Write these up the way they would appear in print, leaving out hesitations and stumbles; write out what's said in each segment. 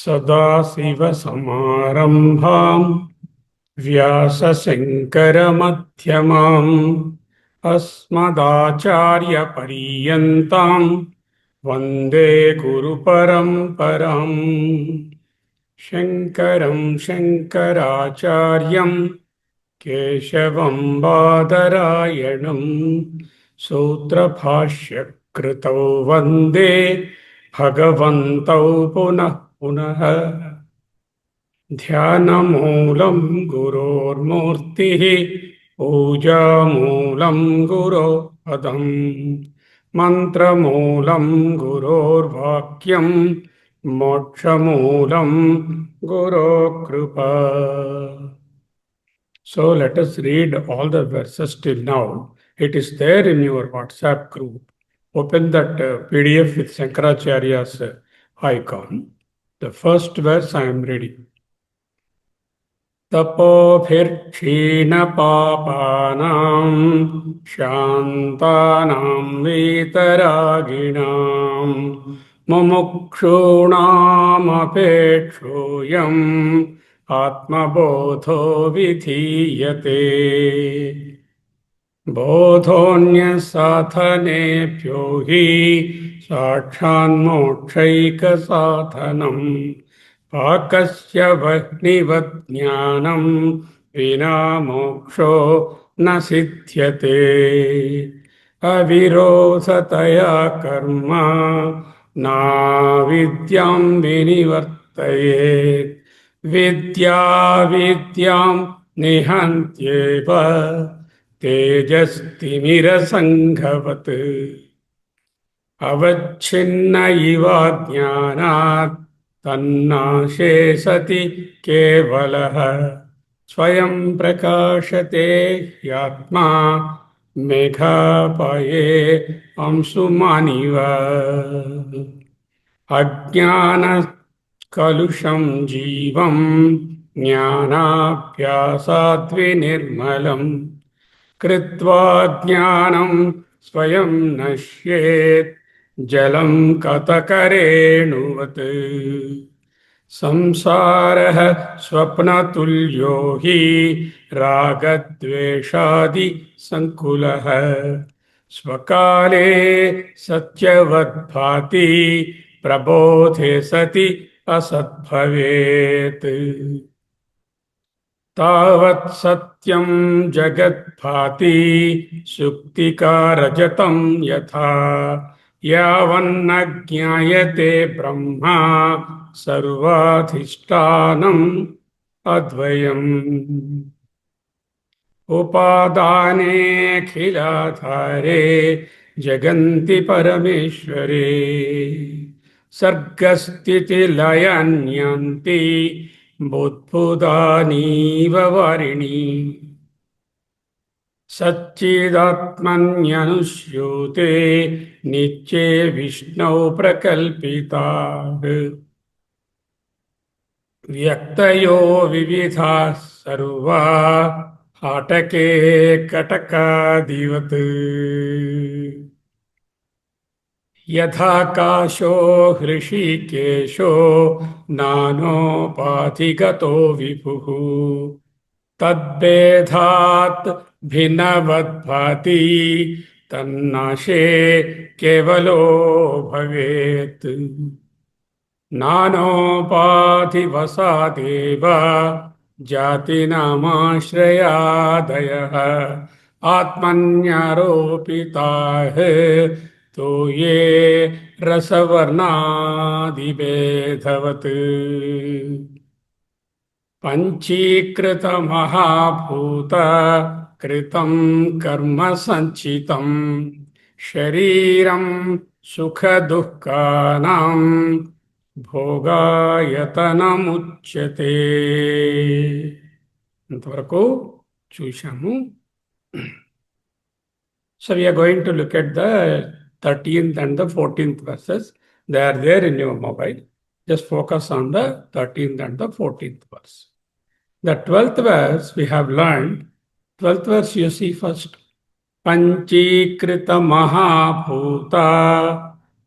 सदाशिवसमारम्भां व्यासशङ्करमध्यमाम् अस्मदाचार्यपर्यन्तां वन्दे गुरुपरम्पराम्। शङ्करं शङ्कराचार्यं केशवं बादरायणं सूत्रभाष्यकृतौ वन्दे भगवन्तौ पुनः पुनः। ध्यानमूलं गुरोर्मूर्तिः पूजामूलं गुरो पदम् मन्त्रमूलं गुरोर्वाक्यं मोक्षमूलं गुरो कृपा. So let us read all the verses till now. It is there in your WhatsApp group. Open that PDF with Shankaracharya's icon. The first verse I am reading. तपोभिर्क्षीणपापानां शान्तानां वीतरागिणां मुमुक्षूणामपेक्षोऽयम् आत्मबोधो विधीयते। बोधोऽन्यसाधनेभ्यो हि साक्षान्मोक्षैकसाधनम् पाकस्य वह्निवत् ज्ञानं विना मोक्षो न सिद्ध्यते। अविरोधतया कर्म नाविद्यां विनिवर्तयेत् विद्या विद्यां निहन्त्येव तेजस्तिमिरसङ्घवत् अवच्छिन्न इव ज्ञानात् तन्नाशे सति केवलः स्वयं प्रकाशते ह्यात्मा मेघापये अंशुमानिव। अज्ञानकलुषं जीवं ज्ञानाभ्यासाद्विनिर्मलं कृत्वा ज्ञानं स्वयं नश्येत् जलं कतकरेणुवत्। संसारः स्वप्नतुल्यो हि रागद्वेषादिसङ्कुलः स्वकाले सत्यवद्भाति प्रबोधे सति असद्भवेत्। तावत् सत्यं जगद्भाति सुक्तिकारजतं यथा यावन्न ज्ञायते ब्रह्मा सर्वाधिष्ठानम् अद्वयम्। उपादानेऽखिलाधारे जगन्ति परमेश्वरे सर्गस्थितिलयान्यन्ति बुद्बुदानीव वारिणि। सच्चिदात्मन्यनुस्यूते नित्ये विष्णौ प्रकल्पिताः व्यक्तयो विविधाः सर्वा हाटके कटकादिवत्। यथाकाशो हृषीकेशो नानोपाधिगतो विभुः तद्भेदात् भिन्नवद्भाति तन्नाशे केवलो भवेत्। नानोपाधिवसादेव जातिनामाश्रयादयः आत्मन्यारोपिताः तो ये रसवर्णादिभेदवत्। पञ्चीकृतमहाभूत कृतं कर्म सञ्चितं शरीरं सुखदुःखानां भोगायतनमुच्यते. ఇంతవరకు చూశాము. So we are going to look at the 13th and the 14th verses. They are there in your mobile. Just focus on the 13th and the 14th verse. The 12th verse we have learned. 12th verse you see first. Panchīkrita Mahabhuta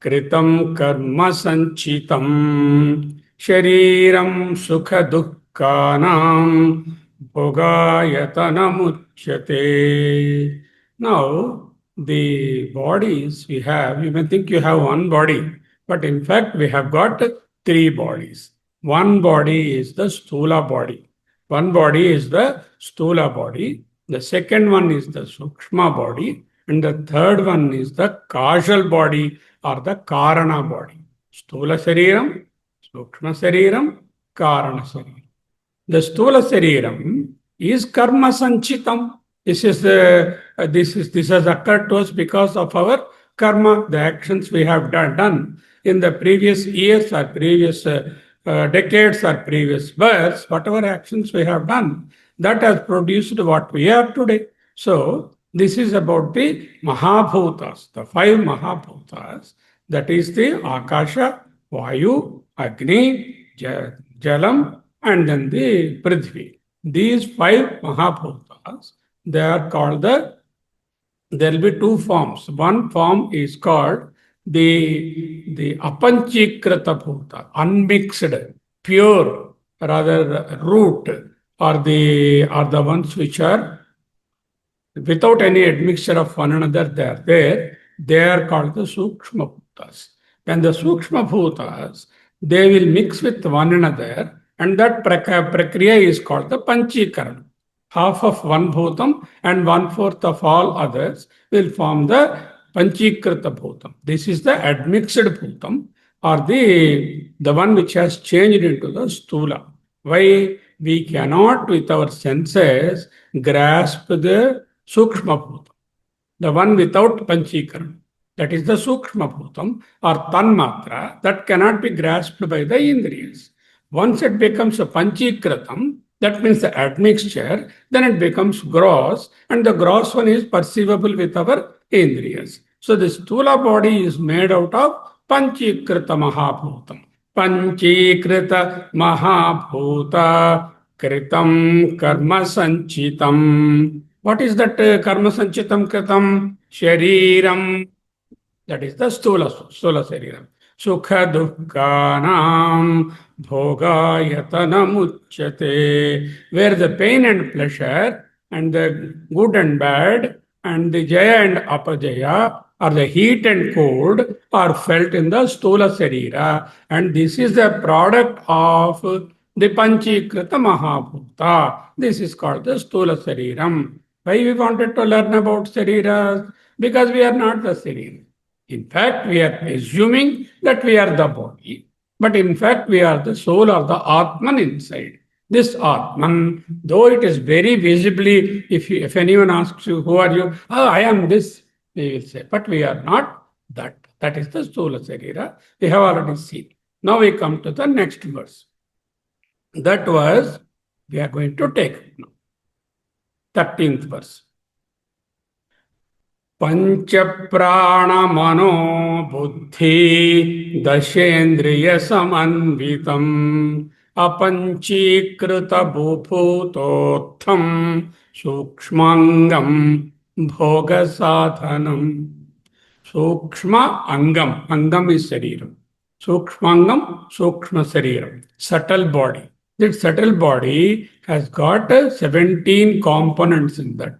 Kritam Karma Sanchitam Shariram sukha dukkhanam bhogayatanamuchyate. Now, the bodies we have, you may think you have one body, but in fact, we have got three bodies. One body is the stula body. One body is the stula body. The second one is the sukshma body. And the third one is the causal body or the karana body. Stula Sariram, Sukshma Sariram, Karana Sariram. The Stula Sariram is karma sanchitam. This has occurred to us because of our karma, the actions we have done in the previous years or previous decades or previous births, whatever actions we have done, that has produced what we are today. So, this is about the Mahabhutas, the five Mahabhutas, that is the Akasha, Vayu, Agni, Jalam, and then the Prithvi. These five Mahabhutas, they are called there will be two forms. One form is called the apanchikrata bhuta, unmixed, pure, rather root, are the ones which are without any admixture of one another. They are called the sukshma bhutas. When the sukshma bhutas, they will mix with one another, and that prakriya is called the panchikarana. Half of one bhutam and 1/4 of all others will form the panchikrita bhutam. This is the admixed bhutam, or the one which has changed into the stula. Why? We cannot with our senses grasp the sukshma bhutam, the one without panchikaran. That is the sukshma bhutam or tanmatra that cannot be grasped by the indriyas. Once it becomes a panchikritam, that means the admixture, then it becomes gross, and the gross one is perceivable with our indriyas. So the stula body is made out of panchikrita mahabhutam. Panchikrita mahabhuta kritam karma sanchitam. What is that karma sanchitam kritam? Shariram. That is the stula shariram. Sukha dukkhanam bhogayatanamuchyate, where the pain and pleasure and the good and bad and the jaya and apajaya or the heat and cold are felt in the stula sarira, and this is the product of the panchikrita mahabhuta. This is called the stula sariram. Why we wanted to learn about sariras? Because we are not the sarira. In fact, we are assuming that we are the body, but in fact, we are the soul or the Atman inside. This Atman, though it is very visibly, if anyone asks you, who are you? Oh, I am this, we will say, but we are not that. That is the Stula Sarira. We have already seen. Now we come to the next verse. That was, we are going to take now. 13th verse. पंचप्राणमनो बुद्धि दशेन्द्रियसमन्वितम् अपञ्चीकृतभूभूतोत्थं सूक्ष्माङ्गं भोगसाधनम्. Sukshma angam. Angam is shariram. Sukshmangam, sukshma shariram. Subtle body. That subtle body has got 17 components in that.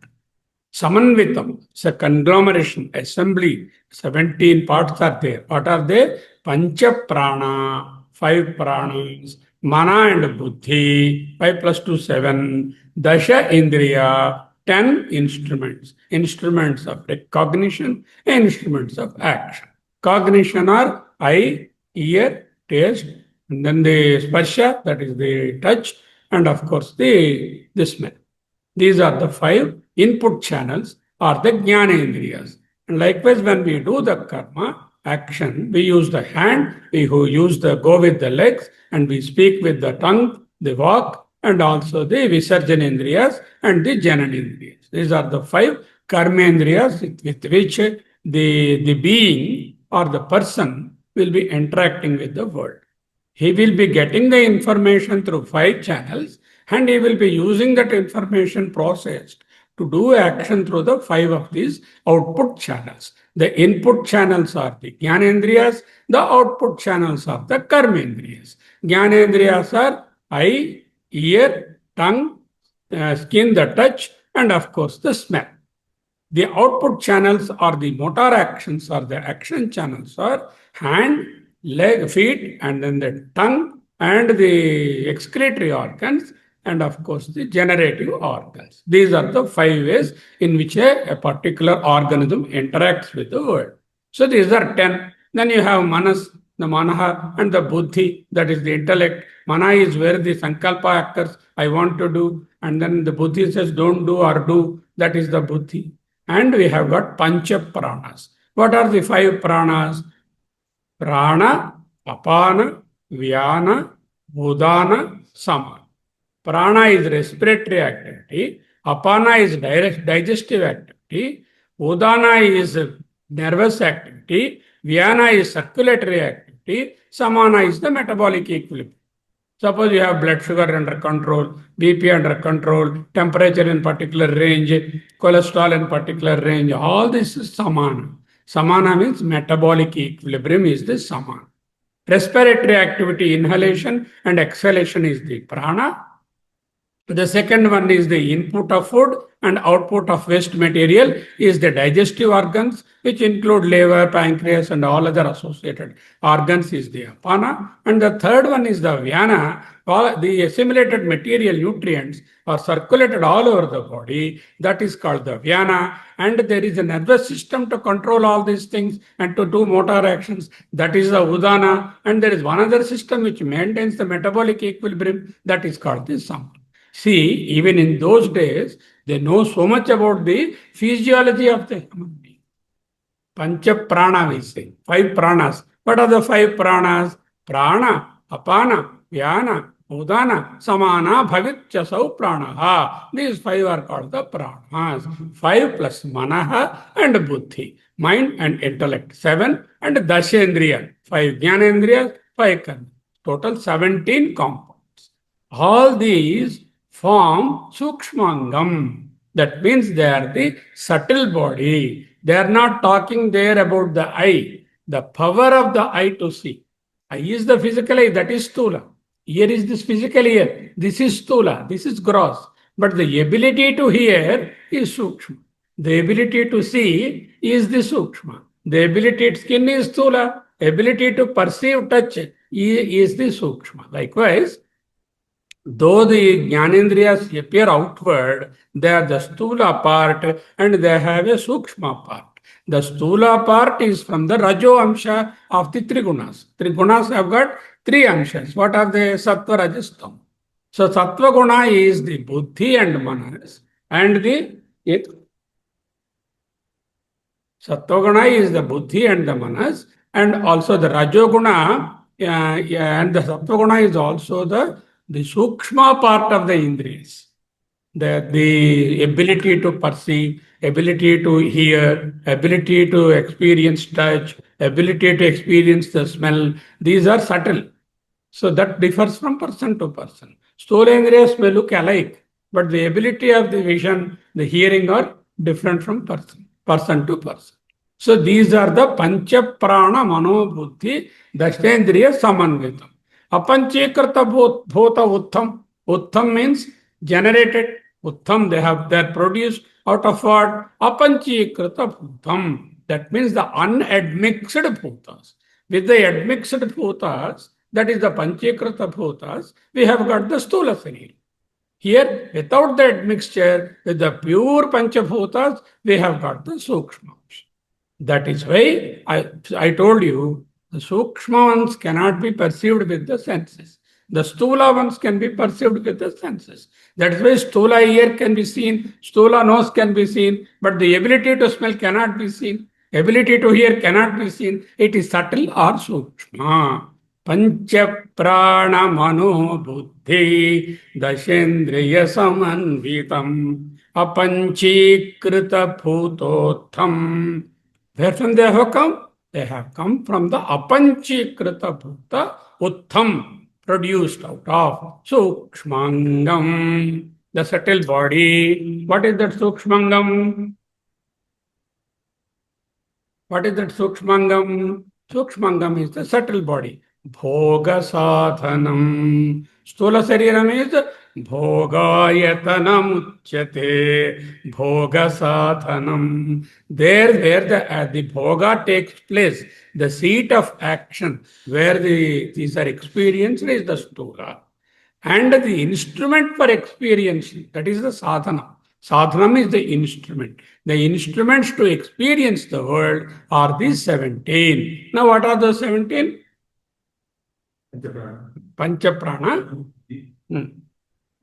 Samanvitam, it's a conglomeration, assembly, 17 parts are there. What are they? Pancha prana, 5 pranas, mana and buddhi, 5 plus 2, 7, dasha indriya, 10 instruments. Instruments of recognition, instruments of action. Cognition are eye, ear, taste, and then the sparsha, that is the touch, and of course the smell. These are the 5 input channels or the jnanendriyas. And likewise, when we do the karma action, we use the hand, we go with the legs, and we speak with the tongue, the walk, and also the visarjanendriyas and the jananendriyas. These are the 5 karmendriyas with which the being or the person will be interacting with the world. He will be getting the information through 5 channels, and he will be using that information processed to do action through the 5 of these output channels. The input channels are the jnanendriyas, the output channels are the karmendriyas. Jnanendriyas are eye, ear, tongue, skin, the touch, and of course the smell. The output channels or the motor actions or the action channels are hand, leg, feet, and then the tongue and the excretory organs, and of course the generative organs. These are the 5 ways in which a particular organism interacts with the world. So these are 10. Then you have manas, the manaha, and the buddhi, that is the intellect. Mana is where the sankalpa occurs, I want to do, and then the buddhi says don't do or do, that is the buddhi. And we have got pancha pranas. What are the 5 pranas? Prana, apana, vyana, udana, samana. Prana is respiratory activity. Apana is digestive activity. Udana is nervous activity. Vyana is circulatory activity. Samana is the metabolic equilibrium. Suppose you have blood sugar under control, BP under control, temperature in particular range, cholesterol in particular range, all this is samana. Samana means metabolic equilibrium is the samana. Respiratory activity, inhalation and exhalation is the prana. The second one is the input of food and output of waste material is the digestive organs, which include liver, pancreas, and all other associated organs is the apana. And the third one is the vyana. All the assimilated material nutrients are circulated all over the body. That is called the vyana. And there is a nervous system to control all these things and to do motor actions. That is the udana. And there is one other system which maintains the metabolic equilibrium. That is called the samana. See, even in those days, they know so much about the physiology of the human being. Pancha prana, we say, 5 pranas. What are the 5 pranas? Prana, apana, vyana, udana, samana, bhavityasau pranaha. These 5 are called the pranas. 5 plus manaha and buddhi, mind and intellect. 7 and dashendriya, 5 jnanendriya, 5 karma. Total 17 compounds. All these form sukshmangam. That means they are the subtle body. They are not talking there about the eye, the power of the eye to see. Eye is the physical eye, that is stula. Ear is this physical ear, this is stula, this is gross. But the ability to hear is sukshma. The ability to see is the sukshma. The ability to skin is stula. Ability to perceive touch is the sukshma. Likewise, though the jnanendriyas appear outward, they are the stula part and they have a sukshma part. The stula part is from the rajo amsha of the trigunas. Trigunas have got 3 amshas. What are they? Sattva, rajas, tama. So sattva guna is the buddhi and manas, and the sattva guna is the buddhi and the manas, and also the rajoguna and the sattva guna is also the sukshma part of the indriyas. The ability to perceive, ability to hear, ability to experience touch, ability to experience the smell, these are subtle. So that differs from person to person. Stolendriyas may look alike, but the ability of the vision, the hearing are different from person to person. So these are the pancha prana mano buddhi dashendriya samanvitam. Apanchikrita bhota uttham. Uttham means generated. Uttham, they are produced out of what? Apanchikrita bhutam. That means the unadmixed bhutas. With the admixed bhutas, that is the panchikrita bhutas, we have got the stula sarira. Here, without the admixture, with the pure panchabhutas, we have got the sukshma. That is why I told you, the sukshma ones cannot be perceived with the senses. The stula ones can be perceived with the senses. That is why stula ear can be seen, stula nose can be seen, but the ability to smell cannot be seen. Ability to hear cannot be seen. It is subtle or sukshma. Pancha prana mano buddhi dashendriya samanvitam apanchikrita bhutotham. Where from they have come? They have come from the apanchikrita bhuta uttham, produced out of sukshmangam, the subtle body. What is that sukshmangam? What is that sukshmangam? Sukshmangam is the subtle body. Bhoga sadhanam. Stula Sariram is Bhogayatanam Uchyate. Bhoga sadhanam. There where the Bhoga takes place, the seat of action, where these are experienced is the Stula. And the instrument for experience, that is the sadhana. Sadhanam is the instrument. The instruments to experience the world are these 17. Now, what are those 17? Pancha prana. Hmm.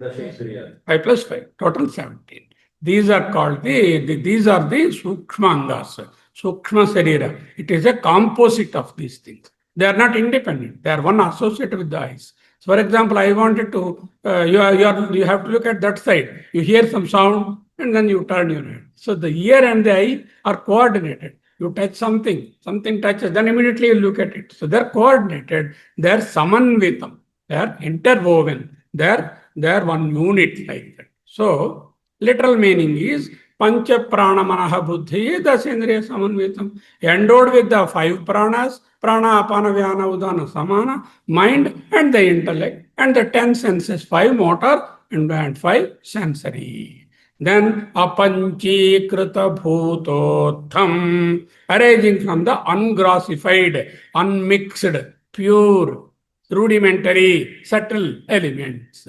5 plus 5, total 17. These are called these are the Sukshma Angas, Sukshma Sarira. It is a composite of these things. They are not independent. They are one associated with the eyes. So, for example, I wanted to, you have to look at that side. You hear some sound and then you turn your head. So, the ear and the eye are coordinated. You touch something, something touches, then immediately you look at it. So, they are coordinated. They are samanvitam. They are interwoven. They are one unit like that. So, literal meaning is Pancha Prana Manaha Buddhi, the Sendriya Samanvitam, endowed with the 5 pranas, Prana, Apana, Vyana, Udana, Samana, mind and the intellect, and the 10 senses, 5 motor and 5 sensory. Then Apanchikrita Bhutotham, arising from the ungrossified, unmixed, pure, rudimentary, subtle elements.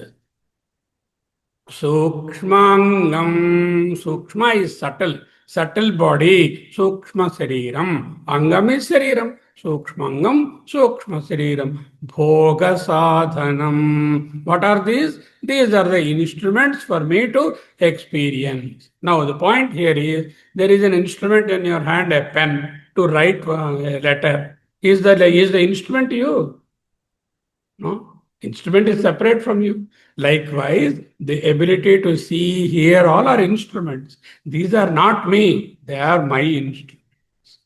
Sukshmangam. Sukshma is subtle. Subtle body. Sukshma Sariram. Angam is Sariram. Sukshmangam. Sukshma Sariram. Bhoga Sadhanam. What are these? These are the instruments for me to experience. Now, the point here is there is an instrument in your hand, a pen, to write a letter. Is the instrument you? No. Instrument is separate from you. Likewise, the ability to see, hear, all are instruments. These are not me, they are my instruments.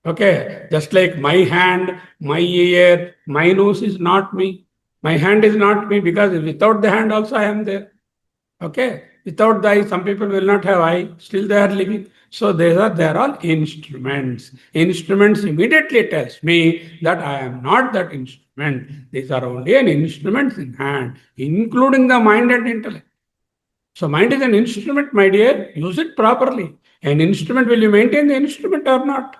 Okay, just like my hand, my ear, my nose is not me. My hand is not me because without the hand also I am there. Okay, without the eye, some people will not have eye, still they are living. So they are all instruments. Instruments immediately tells me that I am not that instrument. These are only an instrument in hand, including the mind and intellect. So mind is an instrument, my dear. Use it properly. An instrument, will you maintain the instrument or not?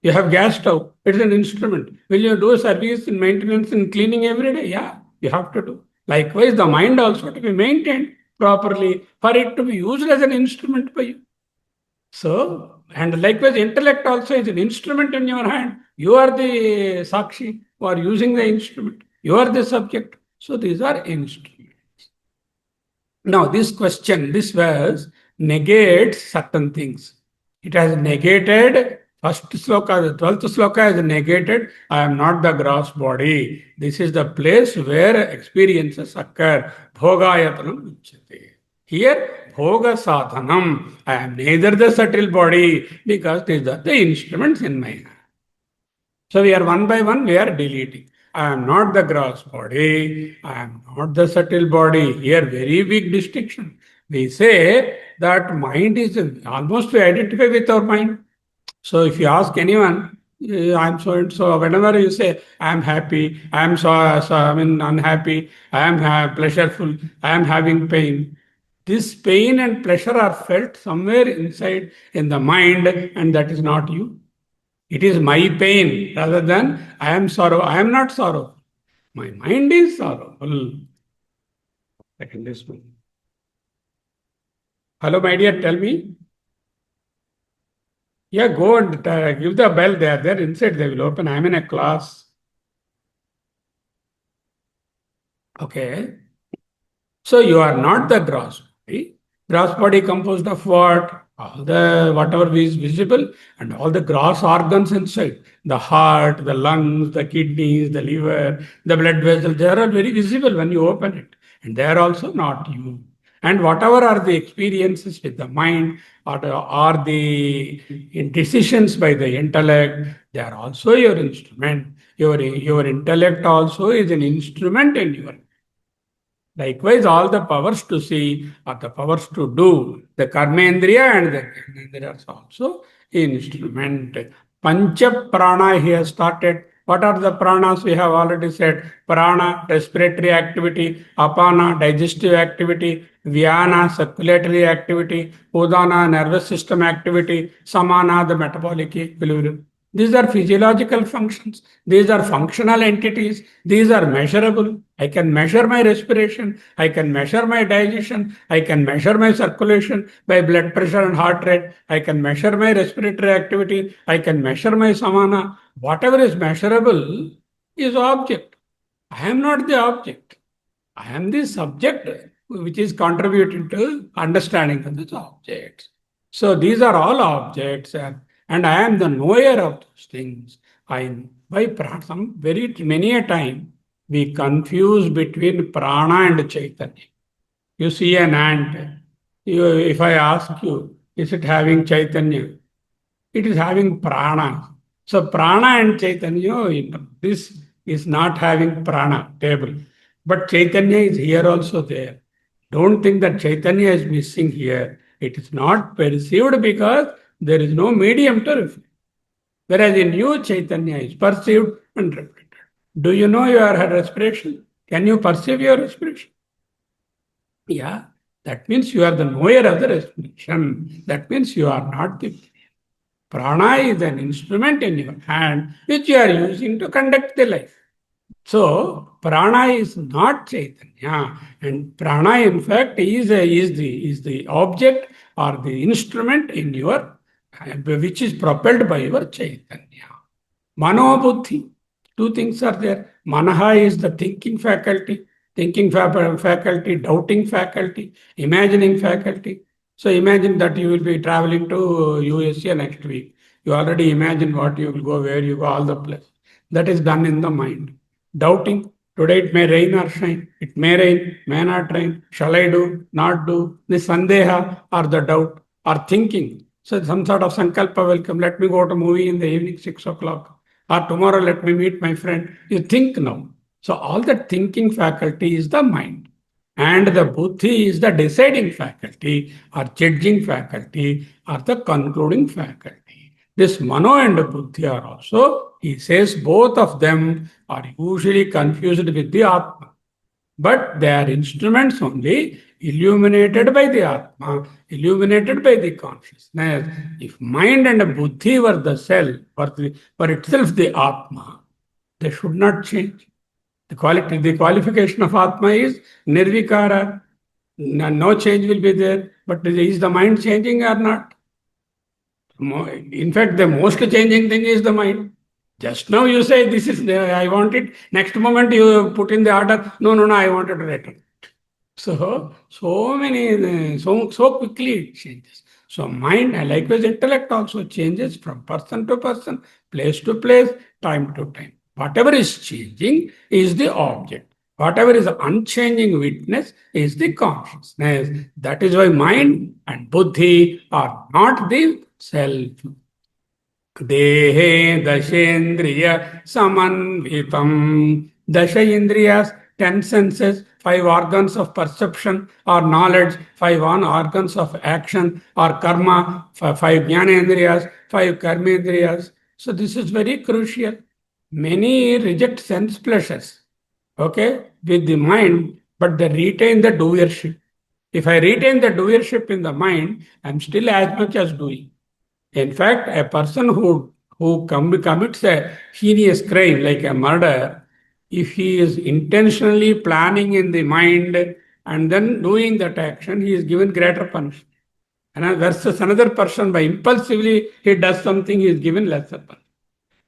You have gas stove. It is an instrument. Will you do service in maintenance and cleaning every day? Yeah, you have to do. Likewise, the mind also to be maintained properly for it to be used as an instrument by you. So, and likewise, intellect also is an instrument in your hand. You are the Sakshi who are using the instrument. You are the subject. So, these are instruments. Now, this question, this verse negates certain things. It has negated, first sloka, the 12th sloka has negated, I am not the gross body. This is the place where experiences occur. Bhogayatanam uchyate. Here, Bhoga Sadhanam. I am neither the subtle body because these are the instruments in my hand. So we are one by one, we are deleting. I am not the gross body. I am not the subtle body. Here, very big distinction. We say that mind is almost we identify with our mind. So if you ask anyone, I'm so and so, whenever you say, I'm happy, I'm unhappy, I am pleasureful, I am having pain. This pain and pleasure are felt somewhere inside in the mind, and that is not you. It is my pain rather than I am sorrow. I am not sorrow. My mind is sorrowful. Second is one. Hello, my dear, tell me. Yeah, go and give the bell. They are there inside. They will open. I am in a class. Okay. So you are not the gross body. Gross body composed of what? All the whatever is visible and all the gross organs inside. The heart, the lungs, the kidneys, the liver, the blood vessels, they are all very visible when you open it. And they are also not you. And whatever are the experiences with the mind or the decisions by the intellect, they are also your instrument. Your intellect also is an instrument in your. Likewise, all the powers to see or the powers to do, the karmendriya and the jnanendriya are also instrument. Pancha prana he has started. What are the pranas? We have already said prana, respiratory activity, apana, digestive activity, vyana, circulatory activity, udana, nervous system activity, samana, the metabolic equilibrium. These are physiological functions. These are functional entities. These are measurable. I can measure my respiration. I can measure my digestion. I can measure my circulation by blood pressure and heart rate. I can measure my respiratory activity. I can measure my samana. Whatever is measurable is object. I am not the object. I am the subject which is contributing to understanding of this object. So these are all objects, and I am the knower of those things. I by some very many a time we confuse between prana and chaitanya. You see an ant. If I ask you, is it having chaitanya? It is having prana. So prana and chaitanya, this is not having prana table. But chaitanya is here also there. Don't think that chaitanya is missing here. It is not perceived because there is no medium to reflect. Whereas in you, chaitanya is perceived and reflected. Do you know your respiration? Can you perceive your respiration? Yeah, that means you are the knower of the respiration. That means you are not the prana is an instrument in your hand which you are using to conduct the life. So prana is not Chaitanya, and prana in fact is the object or the instrument in your which is propelled by your Chaitanya. Mano buddhi, two things are there. Manaha is the thinking faculty, doubting faculty, imagining faculty. So imagine that you will be traveling to USA next week. You already imagine what you will go, where you go, all the place. That is done in the mind. Doubting, today it may rain or shine. It may rain, may not rain. Shall I do, not do? The sandeha or the doubt or thinking. So some sort of sankalpa will come. Let me go to movie in the evening, 6 o'clock. Or tomorrow let me meet my friend. You think now. So all that thinking faculty is the mind. And the buddhi is the deciding faculty or judging faculty or the concluding faculty. This mano and buddhi are also, he says, both of them are usually confused with the Atma. But they are instruments only illuminated by the Atma, illuminated by the consciousness. If mind and buddhi were the self, were itself the Atma, they should not change. The qualification of Atma is nirvikara. No change will be there. But is the mind changing or not? In fact, the most changing thing is the mind. Just now you say, this is, I want it. Next moment you put in the order, no, I wanted to return. So quickly it changes. So mind, and likewise intellect also changes from person to person, place to place, time to time. Whatever is changing is the object. Whatever is unchanging witness is the consciousness. That is why mind and buddhi are not the self. Dehe dashendriya samanvitam. Dasha indriyas, 10 senses, 5 organs of perception or knowledge, 5 organs of action or karma, 5 jnanendriyas, 5 karmendriyas. So this is very crucial. Many reject sense pleasures, okay, with the mind, but they retain the doership. If I retain the doership in the mind, I'm still as much as doing. In fact, a person who commits a heinous crime like a murder, if he is intentionally planning in the mind and then doing that action, he is given greater punishment. And versus another person, by impulsively he does something, he is given lesser punishment.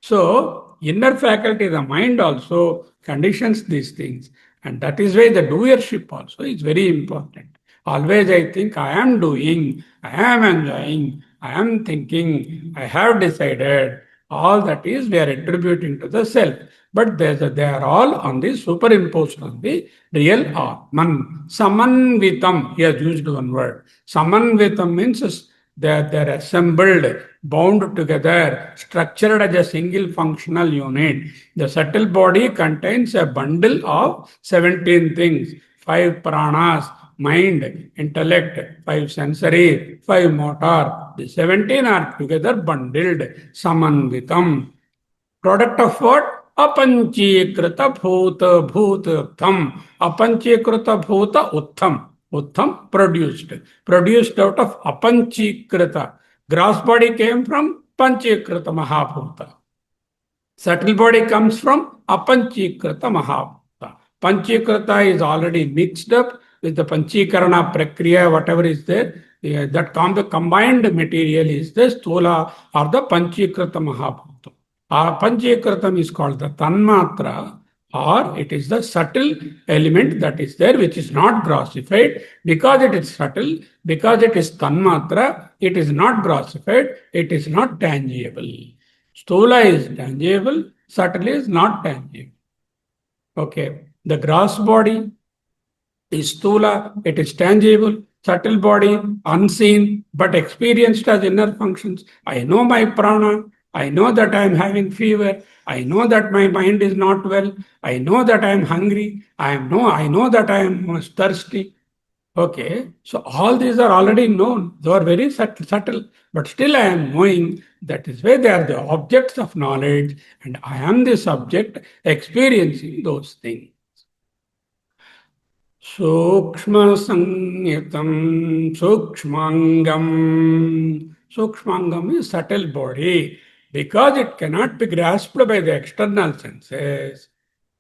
So, inner faculty, the mind also conditions these things. And that is why the doership also is very important. Always I think I am doing, I am enjoying, I am thinking, I have decided. All that is we are attributing to the self. But they are all on the superimposed on the real Atman. Samanvitam, he has used one word. Samanvitam means they're assembled, bound together, structured as a single functional unit. The subtle body contains a bundle of 17 things, 5 pranas, mind, intellect, 5 sensory, 5 motor. The 17 are together bundled, samanvitam. Product of what? Apanchikrita bhuta bhutartham. Apanchikrita bhuta uttham. Uttham produced. Produced out of apanchikrita. Gross body came from panchikrita mahabhuta. Subtle body comes from apanchikrita mahabhuta. Panchikrita is already mixed up with the panchikarana prakriya, whatever is there. That combined material is the stula or the panchikrita mahabhuta. Panchikritam is called the tanmatra, or it is the subtle element that is there, which is not grossified. Because it is subtle, because it is tanmatra, it is not grossified, it is not tangible. Stula is tangible, subtle is not tangible. Okay, the gross body is stula, it is tangible. Subtle body, unseen, but experienced as inner functions. I know my prana, I know that I am having fever, I know that my mind is not well, I know that I am hungry, I know that I am thirsty. Okay, so all these are already known. They are very subtle, but still I am knowing. That is why they are the objects of knowledge, and I am the subject experiencing those things. Sukshma Sanyatam Sukshmangam. Sukshmangam is subtle body. Because it cannot be grasped by the external senses,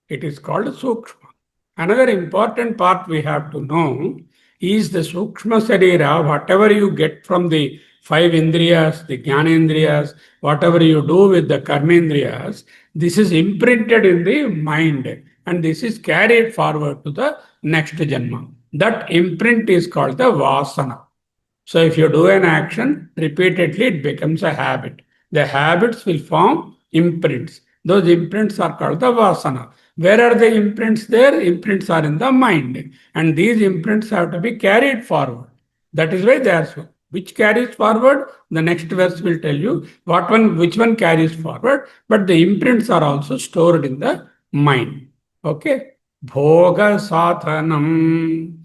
it is called Sukshma. Another important part we have to know is the Sukshma Sarira, whatever you get from the five Indriyas, the Jnanendriyas, whatever you do with the Karmendriyas, this is imprinted in the mind and this is carried forward to the next Janma. That imprint is called the Vasana. So if you do an action repeatedly, it becomes a habit. The habits will form imprints. Those imprints are called the Vasana. Where are the imprints there? Imprints are in the mind. And these imprints have to be carried forward. That is why they are so. Which carries forward? The next verse will tell you which one carries forward. But the imprints are also stored in the mind. Okay? Bhoga Sathanam.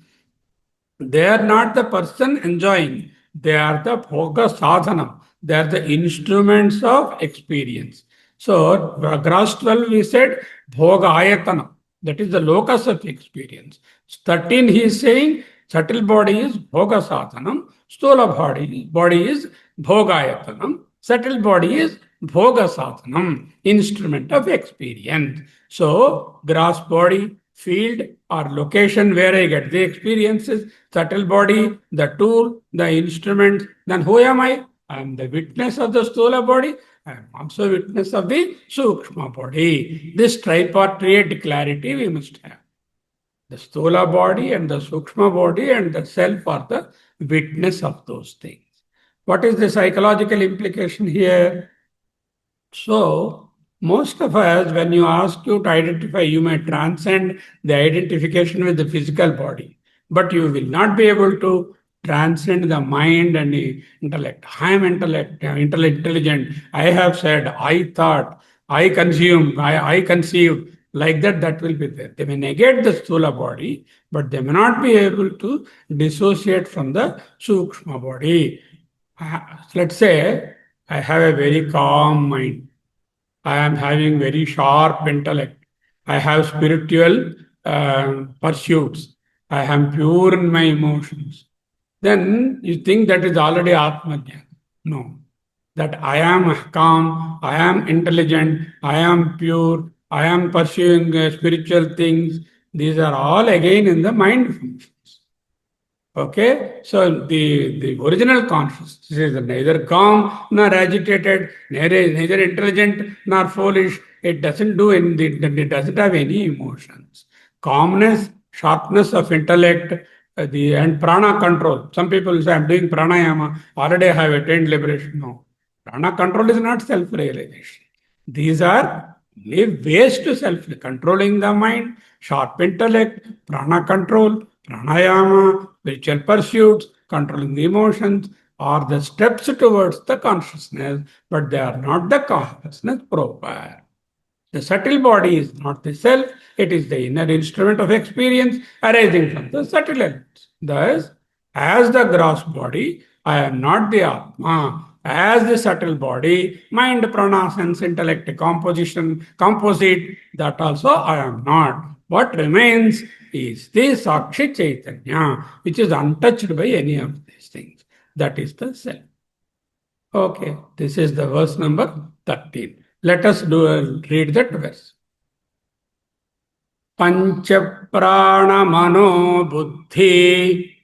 They are not the person enjoying. They are the bhoga sadhanam. They are the instruments of experience. So, gross 12 we said bhoga ayatanam. That is the locus of experience. 13 he is saying subtle body is bhoga sadhanam. Stula body is bhoga ayatanam. Subtle body is bhoga sadhanam. Instrument of experience. So, gross body, field or location where I get the experiences, subtle body, the tool, the instrument, then who am I? I am the witness of the stula body. I am also witness of the sukshma body. This tripartite clarity we must have. The stula body and the sukshma body and the self are the witness of those things. What is the psychological implication here? So, most of us, when you ask you to identify, you may transcend the identification with the physical body, but you will not be able to transcend the mind and the intellect. I am intelligent. I have said, I thought, I consumed, I conceived. Like that will be there. They may negate the stula body, but they may not be able to dissociate from the sukshma body. Let's say I have a very calm mind. I am having very sharp intellect. I have spiritual pursuits. I am pure in my emotions. Then you think that is already Atma Jnana. No. That I am calm, I am intelligent, I am pure, I am pursuing spiritual things. These are all again in the mind functions. Okay, so the original consciousness is neither calm nor agitated, neither intelligent nor foolish. It doesn't do anything, it doesn't have any emotions. Calmness, sharpness of intellect, and prana control. Some people say, I'm doing pranayama, already I have attained liberation. No. Prana control is not self-realization. These are ways to self-controlling the mind, sharp intellect, prana control, pranayama, spiritual pursuits, controlling the emotions, are the steps towards the consciousness, but they are not the consciousness proper. The subtle body is not the self, it is the inner instrument of experience arising from the subtle elements. Thus, as the gross body, I am not the Atma. as the subtle body, mind, prana, sense, intellect, composition, composite, that also I am not. What remains is the Sakshi Chaitanya, which is untouched by any of these things. That is the self. Okay, this is the verse number 13. Let us read that verse. Pancha prana mano buddhi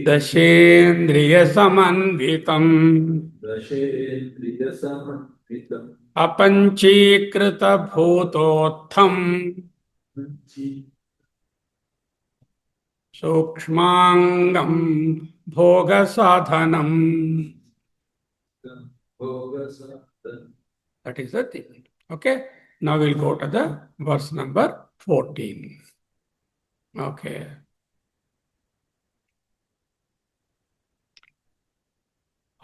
Dashendriya samanvitam Apanchikrita bhutotham Sukshmangam bhoga sadhanam. That is the thing. Okay. Now we'll go to the verse number 14. Okay.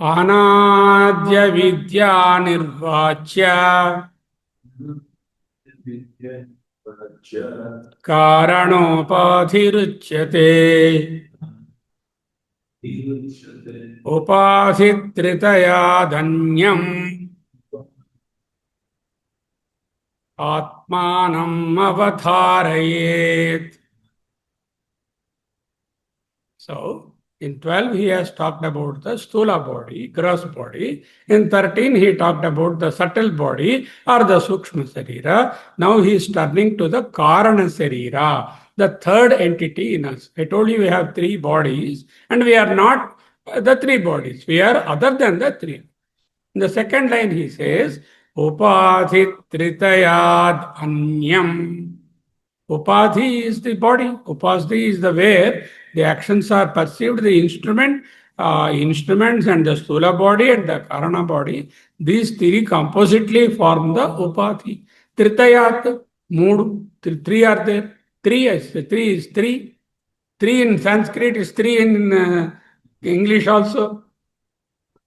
Anadya vidya nirvachya karanopathiruchyate upadhitritaya dhanyam atmanam avatharayet. So, in 12 he has talked about the stula body, gross body. In 13 he talked about the subtle body or the sukshma sarira. Now he is turning to the karana sarira, the third entity in us. I told you we have three bodies and we are not the three bodies. We are other than the three. In the second line he says, Upadhi tritayad anyam. Upadhi is the body. Upadhi is the where the actions are perceived, the instruments and the stula body and the karana body. These three compositely form the upadhi. Tritayat, mood, three are there. Three is three. Three in Sanskrit is three in English also.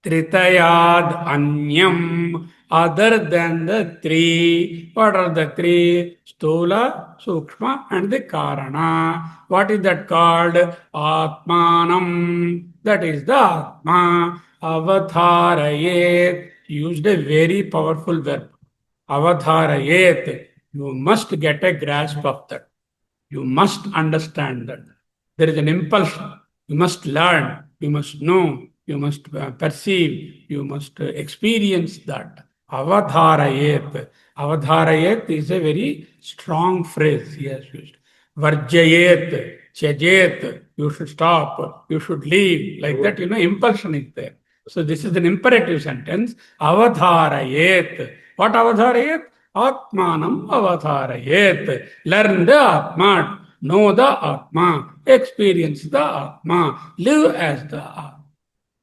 Tritayad anyam, other than the three. What are the three? Stula, Sukshma, and the Karana. What is that called? Atmanam. That is the Atma. Avatharayet. Used a very powerful verb. Avatharayet. You must get a grasp of that. You must understand that. There is an impulsion. You must learn. You must know. You must perceive. You must experience that. Avadharayet. Avadharayet is a very strong phrase he has used. Varjayet, tyajet. You should stop. You should leave. Like that, impulsion is there. So this is an imperative sentence. Avadharayet. What avadharayet? Atmanam avatharayet. Learn the Atma. Know the Atma. Experience the Atma. Live as the Atma.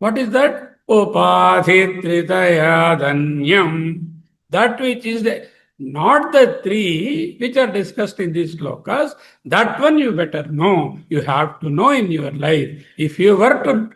What is that? Upadhitritaya dhanyam. That which is not the three which are discussed in these slokas, that one you better know. You have to know in your life. If you were to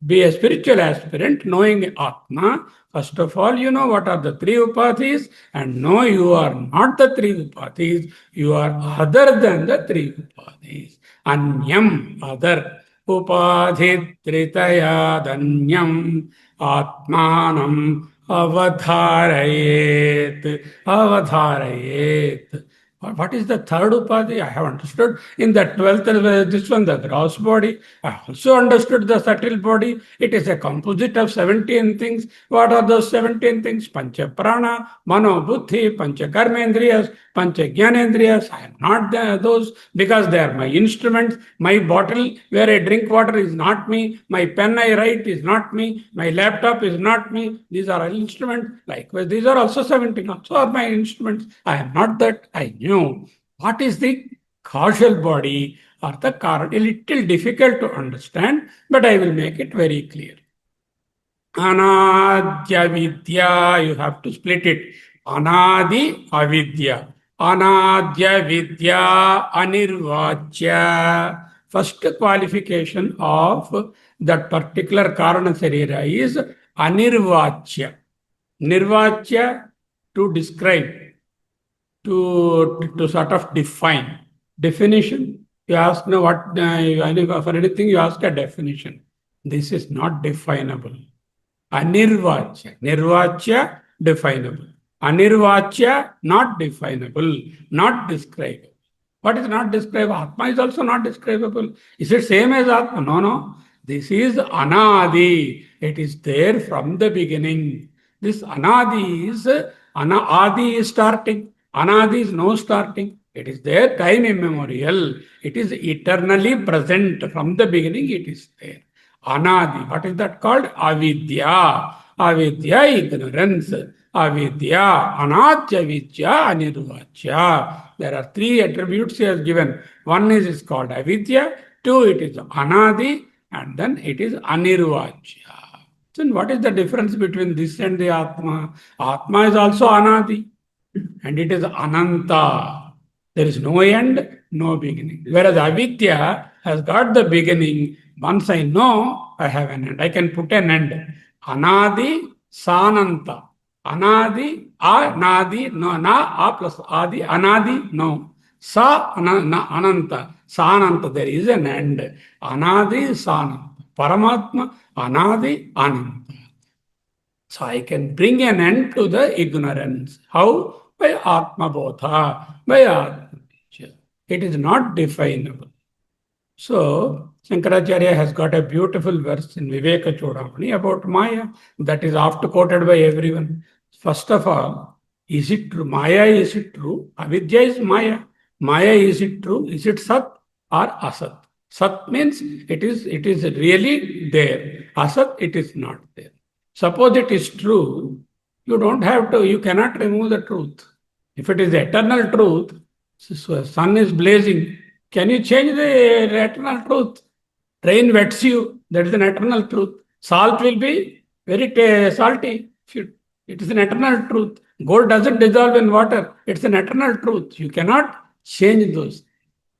be a spiritual aspirant, knowing Atma, first of all, you know what are the three upadhis, and no, you are not the three upadhis. You are other than the three upadhis. Anyam, other. Upadhitritayadanyam atmanam avadharayet. Avadharayet. What is the third upadhi? I have understood in the 12th, this one, the gross body. I also understood the subtle body. It is a composite of 17 things. What are those 17 things? Pancha prana, mano buddhi, pancha karmendriyas, pancha jnanendriyas. I am not those because they are my instruments. My bottle where I drink water is not me. My pen I write is not me. My laptop is not me. These are all instruments. Likewise, these are also 17. Also are my instruments. I am not that. I knew. What is the causal body or the karana? A little difficult to understand, but I will make it very clear. Anadya vidya, you have to split it. Anadi avidya. Anadya vidya anirvachya. First qualification of that particular karana sarira is anirvachya. Nirvachya, to describe, to sort of define. Definition, You ask no what for anything, you ask a definition. This is not definable. Anirvachya. Nirvachya, definable. Anirvachya, not definable, not describable. What is not describable? Atma is also not describable. Is it same as Atma? No, no. This is anadi. It is there from the beginning. This anadi is, adi is starting. Anadi is no starting. It is there, time immemorial. It is eternally present. From the beginning, it is there. Anadi. What is that called? Avidya. Avidya, ignorance. Avidya, anatya vidya, anirvachya. There are three attributes he has given. One is called avidya, two it is anadi, and then it is anirvachya. So what is the difference between this and the Atma? Atma is also anadi, and it is ananta. There is no end, no beginning. Whereas avidya has got the beginning. Once I know, I have an end. I can put an end. Anadi, sananta. Anadi, anadi, no, na, a plus adi, anadi, no. Sa, ananta, sananta, there is an end. Anadi, sananta. Paramatma, anadi, ananta. So I can bring an end to the ignorance. How? By Atma Bodha, by Atma. It is not definable. So, Shankaracharya has got a beautiful verse in Viveka Chudamani about Maya that is oft quoted by everyone. First of all, is it true? Maya, is it true? Avidya is Maya. Maya, is it true? Is it Sat or Asat? Sat means it is really there. Asat, it is not there. Suppose it is true, you cannot remove the truth. If it is eternal truth, sun is blazing, can you change the eternal truth? Rain wets you, that is an eternal truth. Salt will be very salty. It is an eternal truth. Gold doesn't dissolve in water. It's an eternal truth. You cannot change those.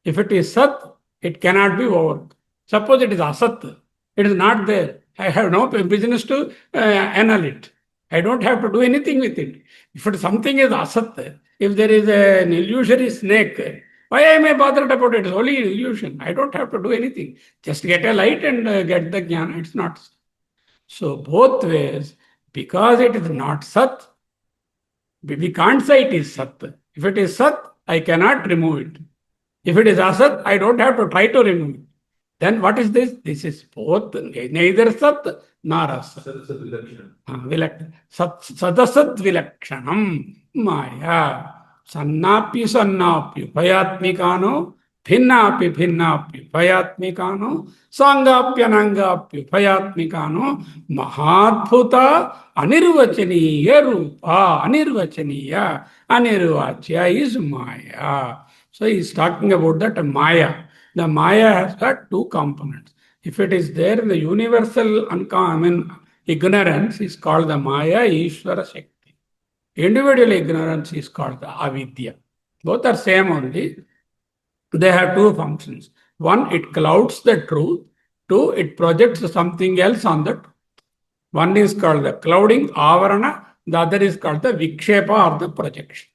If it is Sat, it cannot be over. Suppose it is Asat, it is not there. I have no business to annul it. I don't have to do anything with it. If something is Asat, if there is an illusory snake, why am I bothered about it? It's only an illusion. I don't have to do anything. Just get a light and get the jnana. It's not. So both ways, because it is not Sat, we can't say it is Sat. If it is Sat, I cannot remove it. If it is Asat, I don't have to try to remove it. Then what is this? This is both, neither Sat nor Asat. Sadasat vilakshanam maya. Sannapya sannapya payatmikano, bhinnapya bhinnapya payatmikano, sangapya nangapya payatmikano, mahadbhuta anirvachaniya rupa, anirvachaniya, anirvachya is Maya. So he is talking about that Maya. The Maya has got two components. If it is there in the universal ignorance is called the Maya, Ishvara Shakti. Individual ignorance is called the avidya. Both are same only. They have two functions. One, it clouds the truth. Two, it projects something else on the truth. One is called the clouding, avarana. The other is called the vikshepa or the projection.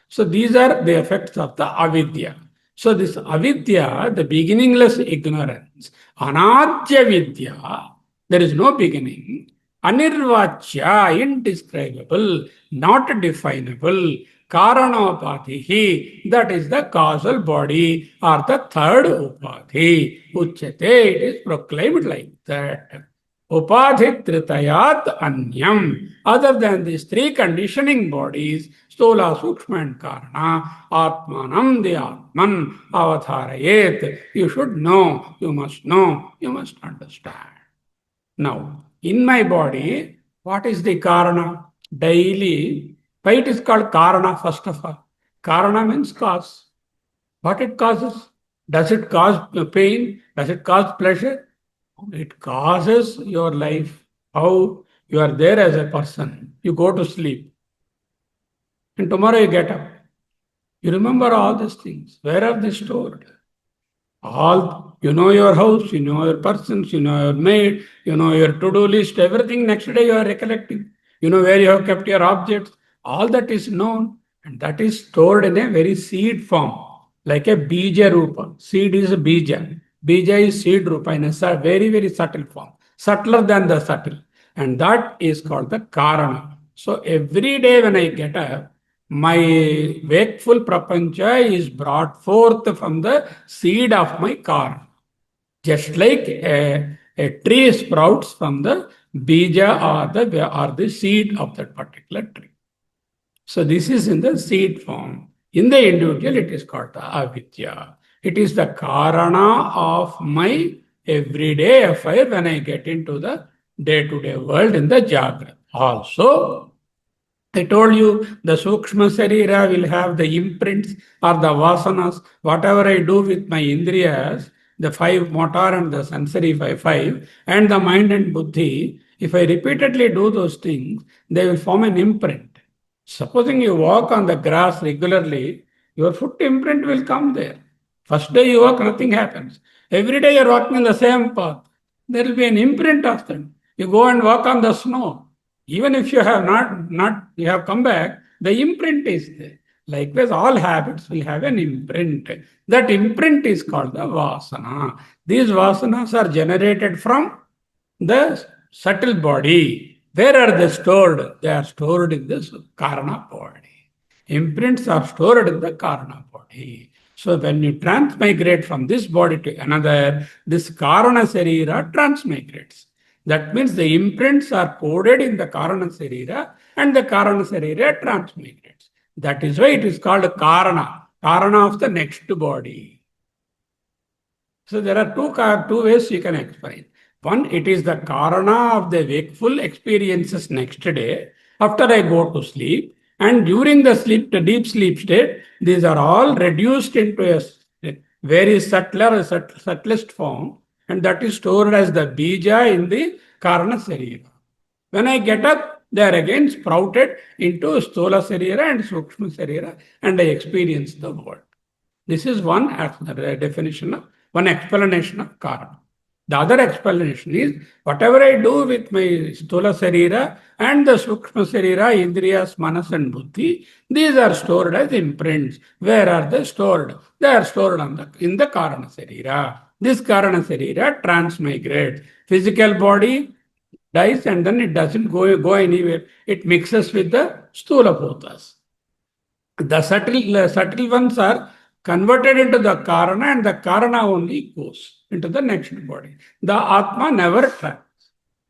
So these are the effects of the avidya. So this avidya, the beginningless ignorance, anadya vidya, there is no beginning. Anirvachya, indescribable, not definable, karanopathihi, that is the causal body or the third upadhi. Uchyate, it is proclaimed like that. Upadhi tritayat anyam, other than these three conditioning bodies, Stola, Sukshma and Karana, Atmanam the Atman, Avatharayet. You should know, you must understand. Now, in my body, what is the Karana? Daily, why it is called Karana first of all? Karana means cause. What it causes? Does it cause pain? Does it cause pleasure? It causes your life. How you are there as a person. You go to sleep. And tomorrow you get up. You remember all these things. Where are they stored? All, you know your house, you know your persons, you know your maid, you know your to-do list, everything next day you are recollecting. You know where you have kept your objects. All that is known and that is stored in a very seed form. like a bija rupa. Seed is bija. Bija is seed rupa in a very, very subtle form, subtler than the subtle. And that is called the karana. So every day when I get up, my wakeful prapancha is brought forth from the seed of my karana. Just like a tree sprouts from the bija or the seed of that particular tree. So this is in the seed form. In the individual, it is called the avidya. It is the karana of my everyday affair when I get into the day-to-day world in the Jagrata. Also, I told you the Sukshma Sarira will have the imprints or the vasanas, whatever I do with my indriyas, the five motor and the sensory five, and the mind and buddhi, if I repeatedly do those things, they will form an imprint. Supposing you walk on the grass regularly, your foot imprint will come there. First day you walk, nothing happens. Every day you're walking in the same path. There will be an imprint of them. You go and walk on the snow. Even if you have not you have come back, the imprint is there. Likewise, all habits will have an imprint. That imprint is called the vasana. These vasanas are generated from the subtle body. Where are they stored? They are stored in the karana body. Imprints are stored in the karana body. So when you transmigrate from this body to another, this karana sarira transmigrates. That means the imprints are coded in the karana sarira and the karana sarira transmigrates. That is why it is called karana of the next body. So there are two ways you can explain. One, it is the karana of the wakeful experiences next day after I go to sleep. And during the deep sleep state, these are all reduced into a very subtlest form, and that is stored as the bija in the karana sarira. When I get up, they are again sprouted into sthola sarira and sukshma sarira, and I experience the world. This is one one explanation of karana. The other explanation is whatever I do with my sthola sarira and the sukshma sarira, indriyas, manas and buddhi, these are stored as imprints. Where are they stored? They are stored in the karana sarira. This karana sarira transmigrates. Physical body dies and then it doesn't go anywhere. It mixes with the sthula bhutas. The subtle ones are converted into the karana, and the karana only goes into the next body. The Atma never travels.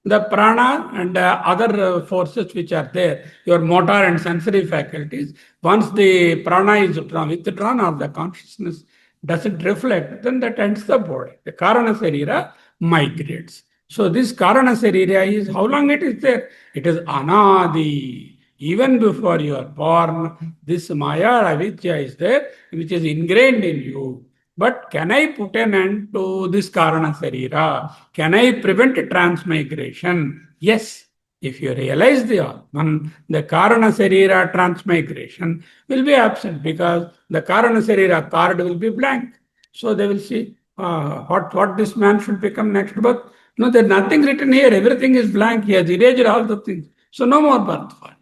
The prana and other forces which are there, your motor and sensory faculties, once the prana is withdrawn or the consciousness doesn't reflect, then that ends the body. The karana sarira migrates. So this karana sarira is, how long it is there? It is anadi. Even before you are born, this maya avidya is there, which is ingrained in you. But can I put an end to this karana sarira? Can I prevent transmigration? Yes. If you realize the Atman, the karana sarira transmigration will be absent because the karana sarira card will be blank. So they will see what this man should become next birth. No, there's nothing written here. Everything is blank. He has erased all the things. So no more birth for him.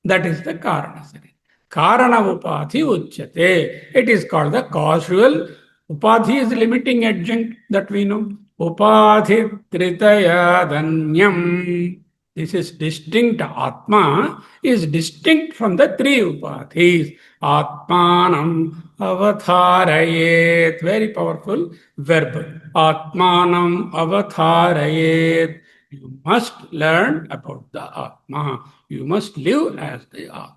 That is the karana sarira. Karana upadhi uchyate. It is called the causal. Upadhi is limiting adjunct that we know. Upadhi tritaya danyam. This is distinct. Atma is distinct from the three upadhis. Atmanam avatharayet. Very powerful verb. Atmanam avatharayet. You must learn about the Atma. You must live as the Atma.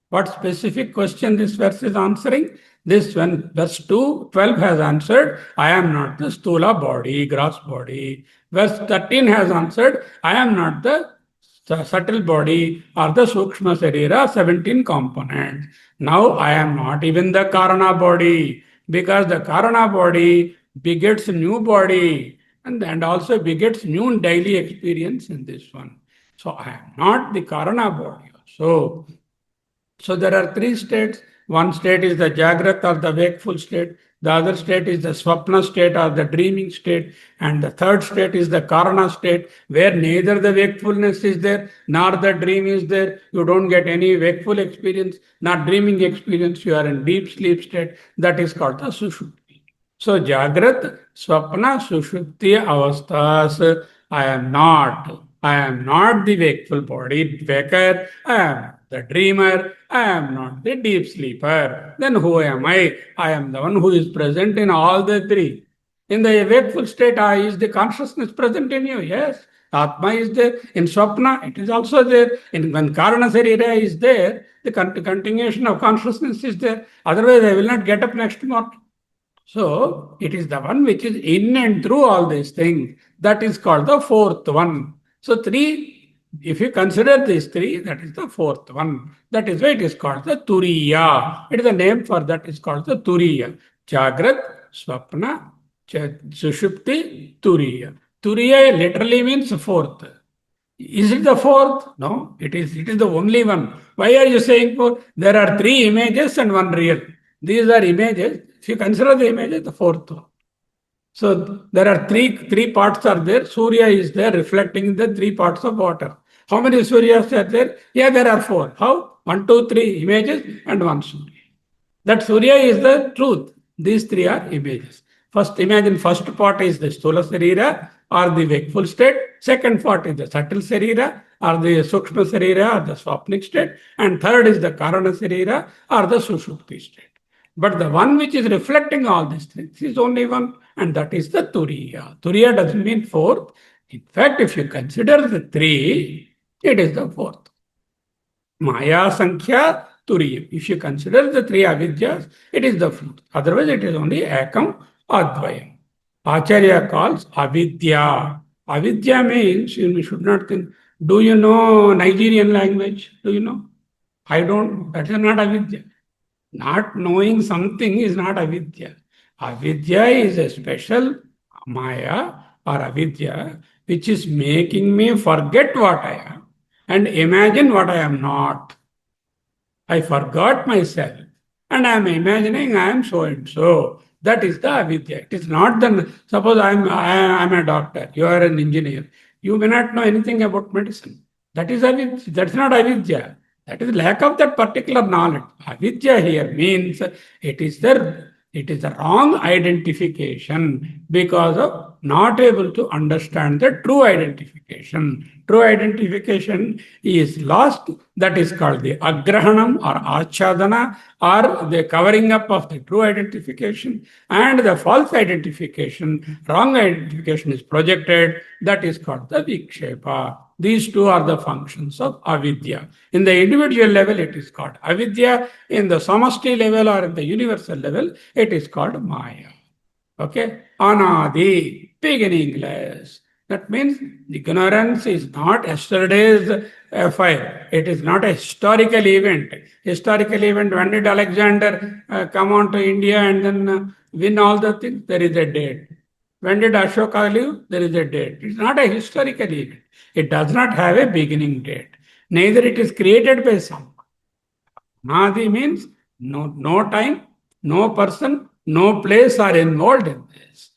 What specific question this verse is answering? This one, verse 12 has answered, I am not the stula body, gross body. Verse 13 has answered, I am not the subtle body or the sukshma sarira, 17 components. Now I am not even the karana body, because the karana body begets new body and also begets new daily experience in this one. So I am not the karana body. So there are three states. One state is the Jagrata or the wakeful state. The other state is the swapna state or the dreaming state. And the third state is the karana state, where neither the wakefulness is there nor the dream is there. You don't get any wakeful experience, not dreaming experience. You are in deep sleep state. That is called the sushupti. So Jagrat, Swapna, Sushupti avasthas, I am not. I am not the wakeful body waker. I am the dreamer. I am not the deep sleeper. Then who am I? I am the one who is present in all the three. In the wakeful state, is the consciousness present in you? Yes. Atma is there. In Swapna, it is also there. When Karana Sarira is there, the continuation of consciousness is there. Otherwise, I will not get up next morning. So, it is the one which is in and through all these things. That is called the fourth one. So, three, if you consider these three, that is the fourth one. That is why it is called the Turiya. It is the name for that is called the Turiya. Jagrat, Swapna, Sushupti, Turiya. Turiya literally means fourth. Is it the fourth? No, it is the only one. Why are you saying four? There are three images and one real. These are images. If you consider the images, the fourth one. So there are three parts are there. Surya is there reflecting the three parts of water. How many Suryas are there? Yeah, there are four. How? 1, 2, 3 images and one Surya. That Surya is the truth. These three are images. First, imagine first part is the Stula Sarira or the wakeful state. Second part is the subtle Sarira or the Sukshma Sarira or the Swapnik state. And third is the Karana Sarira or the Sushupti state. But the one which is reflecting all these things is only one, and that is the Turiya. Turiya doesn't mean fourth. In fact, if you consider the three, it is the fourth. Maya Sankhya Turiya. If you consider the three avidyas, it is the fourth. Otherwise, it is only Ekam Advayam. Acharya calls avidya. Avidya means you should not think. Do you know Nigerian language? Do you know? I don't. That is not avidya. Not knowing something is not avidya. Avidya is a special maya or avidya which is making me forget what I am and imagine what I am not. I forgot myself and I am imagining I am so and so. That is the avidya. It is not the, suppose I am a doctor, you are an engineer. You may not know anything about medicine. That is avidya. That's not avidya. That is lack of that particular knowledge. Avidya here means it is the wrong identification because of not able to understand the true identification. True identification is lost. That is called the agrahanam or achadana or the covering up of the true identification, and the false identification, wrong identification is projected. That is called the vikshepa. These two are the functions of avidya. In the individual level, it is called avidya. In the samasti level or in the universal level, it is called maya. Okay? Anadi, beginningless. That means ignorance is not yesterday's affair. It is not a historical event. Historical event, when did Alexander come on to India and then win all the things? There is a date. When did Ashoka live? There is a date. It's not a historical event. It does not have a beginning date. Neither it is created by someone. Nadi means no time, no person, no place are involved in this.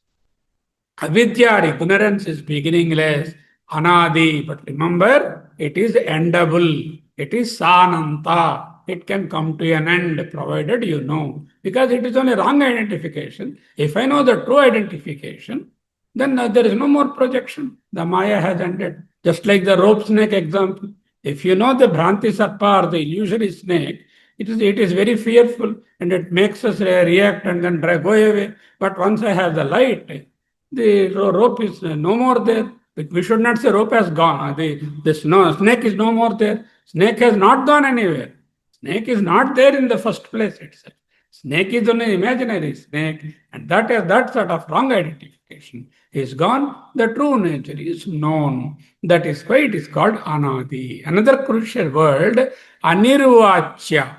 Avidya or ignorance is beginningless, anadi. But remember, it is endable. It is sananta. It can come to an end provided you know. Because it is only wrong identification. If I know the true identification, then there is no more projection. The Maya has ended. Just like the rope snake example. If you know the Bhranti Sarpa or the illusory snake, it is very fearful and it makes us react and then go away. But once I have the light, the rope is no more there. We should not say rope has gone. The snake is no more there. Snake has not gone anywhere. Snake is not there in the first place itself. Snake is only imaginary snake, and that sort of wrong identification is gone. The true nature is known. That is why it is called anadi. Another crucial word, anirvachya.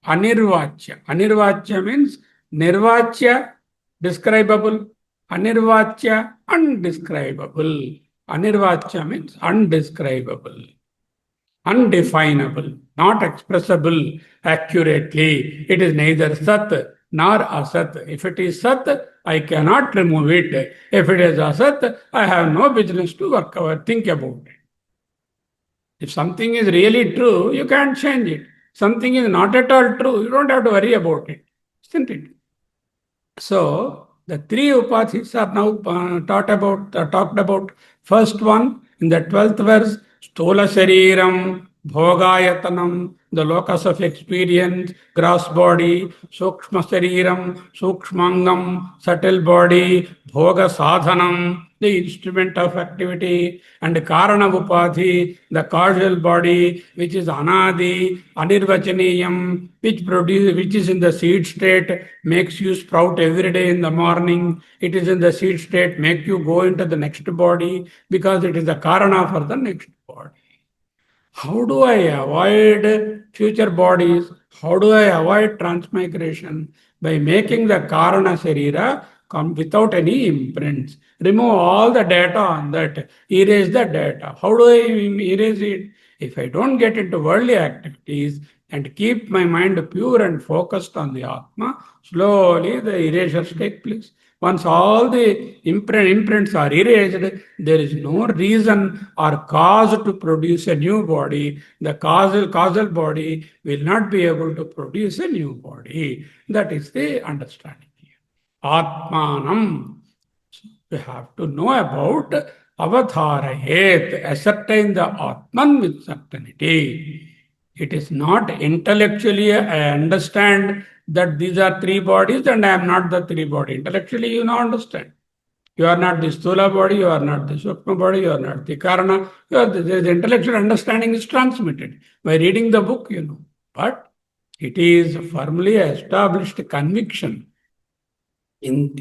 Anirvachya. Anirvachya means nirvachya, describable. Anirvachya, undescribable. Anirvachya means undescribable, undefinable, not expressible accurately. It is neither sat nor asat. If it is sat, I cannot remove it. If it is asat, I have no business to work or think about it. If something is really true, you can't change it. Something is not at all true, you don't have to worry about it, isn't it? So the three upadhis are now talked about. First one in the 12th verse, Stula Shariram, Bhogayatanam, the locus of experience, gross body, Sukshma Shariram, Sukshmangam, subtle body, Bhoga Sadhanam, the instrument of activity, and Karana Upadhi, the causal body, which is Anadi, Anirvachaniyam, which is in the seed state, makes you sprout every day in the morning. It is in the seed state, make you go into the next body, because it is the Karana for the next body. How do I avoid future bodies? How do I avoid transmigration? By making the Karana Sharira come without any imprints. Remove all the data on that. Erase the data. How do I erase it? If I don't get into worldly activities and keep my mind pure and focused on the Atma, slowly the erasures take place. Once all the imprints are erased, there is no reason or cause to produce a new body. The causal body will not be able to produce a new body. That is the understanding here. Atmanam. We have to know about avatharayet, ascertain the Atman with certainty. It is not intellectually, I understand that these are three bodies and I am not the three body. Intellectually, you now understand. You are not the Sthula body, you are not the Sukma body, you are not the Karana. The intellectual understanding is transmitted. By reading the book, you know. But it is firmly established conviction in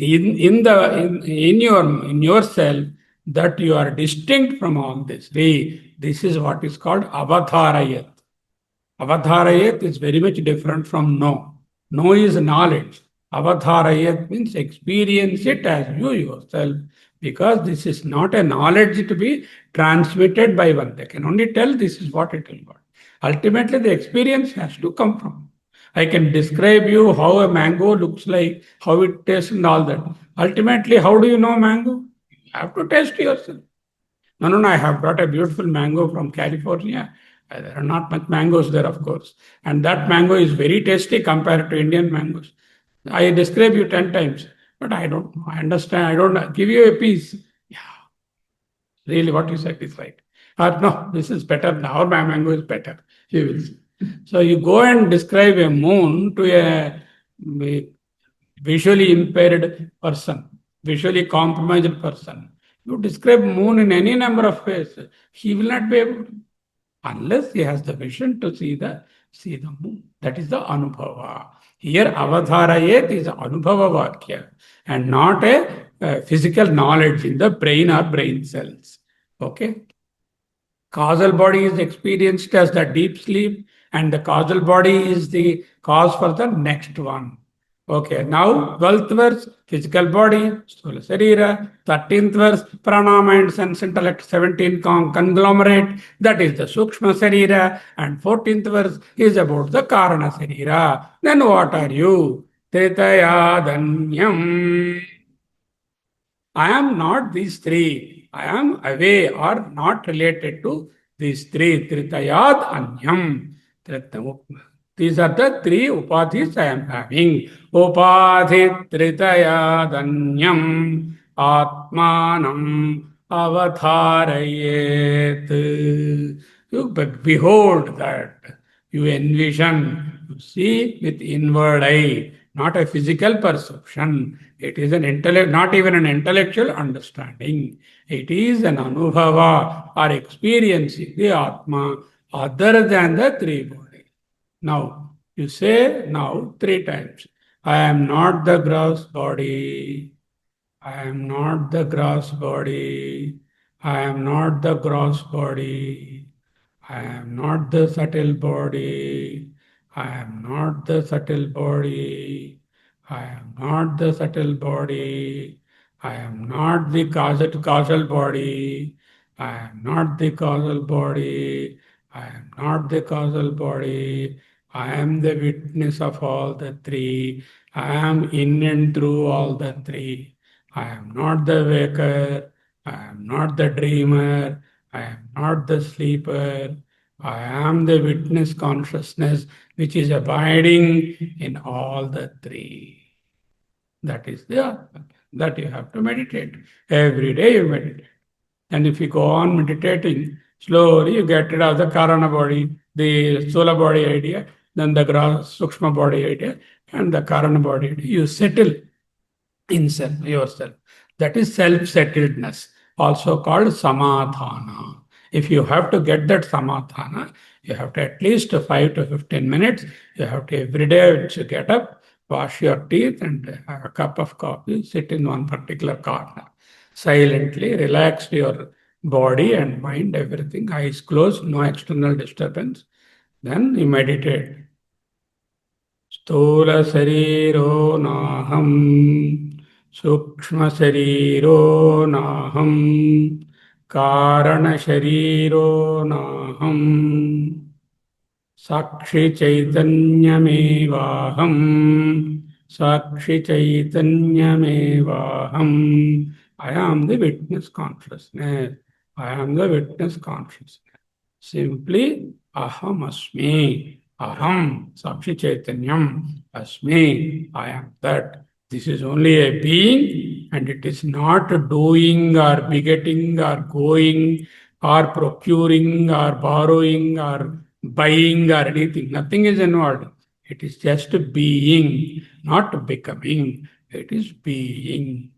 yourself that you are distinct from all this. This is what is called avatharayat. Avadharayat is very much different from know. Know is knowledge. Avadharayat means experience it as you yourself, because this is not a knowledge to be transmitted by one. They can only tell this is what it will be. Ultimately, the experience has to come from. I can describe you how a mango looks like, how it tastes and all that. Ultimately, how do you know mango? You have to taste yourself. No, I have brought a beautiful mango from California. There are not much mangoes there, of course. And that mango is very tasty compared to Indian mangoes. I describe you 10 times, but I don't know. I understand. I don't give you a piece. Yeah, really what you said is right. Or no, this is better. Our mango is better. You will see. So you go and describe a moon to a visually impaired person, visually compromised person. You describe moon in any number of ways. He will not be able to, unless he has the vision to see the moon. That is the anubhava. Here avadharayet is anubhava vakya and not a physical knowledge in the brain or brain cells. Okay. Causal body is experienced as the deep sleep, and the causal body is the cause for the next one. Okay, now 12th verse, physical body, Stula Sarira, 13th verse, prana, mind, sense, intellect, 17 conglomerate, that is the Sukshma Sarira, and 14th verse is about the Karana Sarira. Then what are you? Tretayadanyam. I am not these three. I am away or not related to these three. Tritayad anyam. These are the three upadhis I am having. Upadhi tritayad anyam atmanam avatharayet. You behold that. You envision. You see with inward eye, not a physical perception. It is an intellect, not even an intellectual understanding. It is an anubhava or experiencing the Atma other than the three bodies. Now, you say now 3 times. I am not the gross body. I am not the gross body. I am not the gross body. I am not the subtle body. I am not the subtle body. I am not the subtle body. I am not the causal body. I am not the causal body. I am not the causal body. I am the witness of all the three. I am in and through all the three. I am not the waker. I am not the dreamer. I am not the sleeper. I am the witness consciousness which is abiding in all the three. That is the Atma. That you have to meditate. Every day you meditate. And if you go on meditating, slowly you get rid of the Karana body, the Stula body idea, then the Sukshma body idea, and the Karana body idea. You settle in self, yourself. That is self-settledness, also called samadhana. If you have to get that samadhana, you have to at least 5 to 15 minutes. You have to every day get up, wash your teeth, and have a cup of coffee, sit in one particular corner. Silently relax your body and mind, everything, eyes closed, no external disturbance. Then you meditate. Stula sariro naham, Sukshma sariro naham, Karana shariro naham, Sakshi chaitanyamevaham, Sakshi chaitanyamevaham. I am the witness consciousness. I am the witness consciousness. Simply aham asmi. Aham, Sakshi Chaitanyam, Asmi, I am that. This is only a being and it is not doing or begetting or going or procuring or borrowing or buying or anything. Nothing is involved. It is just being, not becoming. It is being.